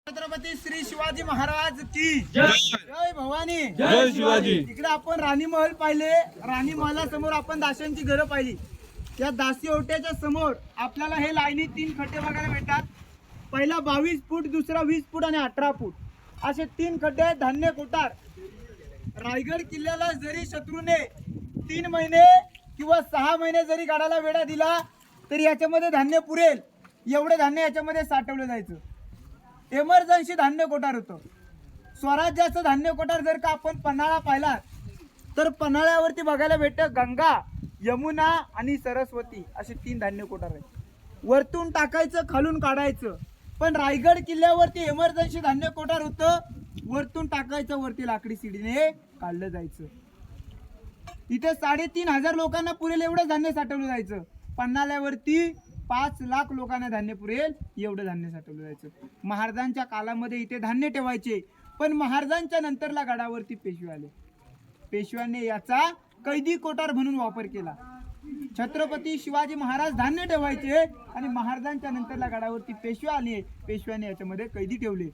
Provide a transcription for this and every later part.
छत्रपती श्री शिवाजी महाराज की जय. जय भवानी. जय शिवाजी. इकडे आपण राणी महल पाहिले. राणी महलासमोर आपण दाशांची घरं पाहिली. त्या दासी ओट्याच्या समोर आपल्याला हे लाईनी 3 खड्डे बघायला भेटतात. पहिला 22 फूट, दुसरा 20 फूट आणि 18 फूट असे 3 खड्डे आहेत. धान्य कोठार. रायगड किल्ल्याला जरी शत्रूने 3 महिने किंवा 6 महिने जरी गाडाला वेढा दिला तरी याच्यामध्ये धान्य पुरेल एवढे धान्य याच्यामध्ये साठवलं जायचं. एमर्जन्सी धान्य कोठार होतं. स्वराज्याचं धान्य कोठार जर का आपण पन्हाळा पाहिला तर पन्हाळ्यावरती बघायला भेटतं गंगा, यमुना आणि सरस्वती असे 3 धान्य कोठार आहेत. वरतून टाकायचं, खालून काढायचं. पण रायगड किल्ल्यावरती एमर्जन्सी धान्य कोठार होतं. वरतून टाकायचं, वरती लाकडी शिडीने काढलं जायचं. इथे 3,500 लोकांना पुरेल एवढं धान्य साठवलं जायचं. पन्हाळ्यावरती 5 लाख लोकांना धान्य पुरेल एवढं धान्य साठवलं जायचं. महाराजांच्या काळामध्ये इथे धान्य ठेवायचे. पण महाराजांच्या नंतरला गडावरती पेशवे आले. पेशव्यांनी याचा कैदी कोठार म्हणून वापर केला. छत्रपती शिवाजी महाराज धान्य ठेवायचे आणि महाराजांच्या नंतरला गडावरती पेशवे आले. पेशव्याने याच्यामध्ये कैदी ठेवले.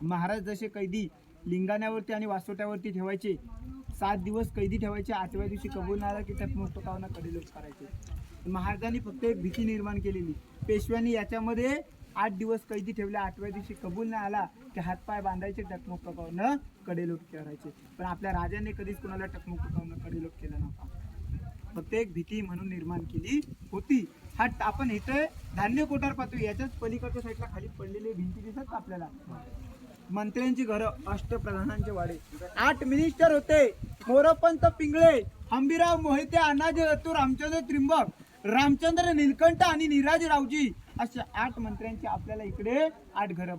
महाराज जसे कैदी लिंगाण्यावरती आणि वासोट्यावरती ठेवायचे. 7 दिवस कैदी ठेवायचे. 8व्या दिवशी कबूल नाही आला की त्यात मुक्तकावना कडेलोट करायचे. महाराजांनी फक्त एक भीती निर्माण केलेली. पेशव्यांनी याच्यामध्ये 8 दिवस कैदी ठेवले. 8व्या दिवशी कबूल नाही आला की हातपाय बांधायचे, टकमुक टकावनं कडेलोट करायचे. पण आपल्या राजाने कधीच कोणाला टकमुक टकावनं कडेलोट केलं नव्हता. फक्त एक भीती म्हणून निर्माण केली होती. हा आपण इथे धान्य कोठार पाहतो. याच्याच पलीकडच्या साईडला खाली पडलेले भिंती दिसत आपल्याला. मंत्र्यांची घरं, अष्टप्रधानांचे वाडे. 8 मिनिस्टर होते. मोरोपंत पिंगळे, हंबीराव मोहिते, अण्णाजी रतूर, रामचंद्र त्रिंबक, रामचंद्र नीलकंठ आणि निराजी रावजी अशा 8 मंत्र्यांची आपल्याला इकडे 8 घरं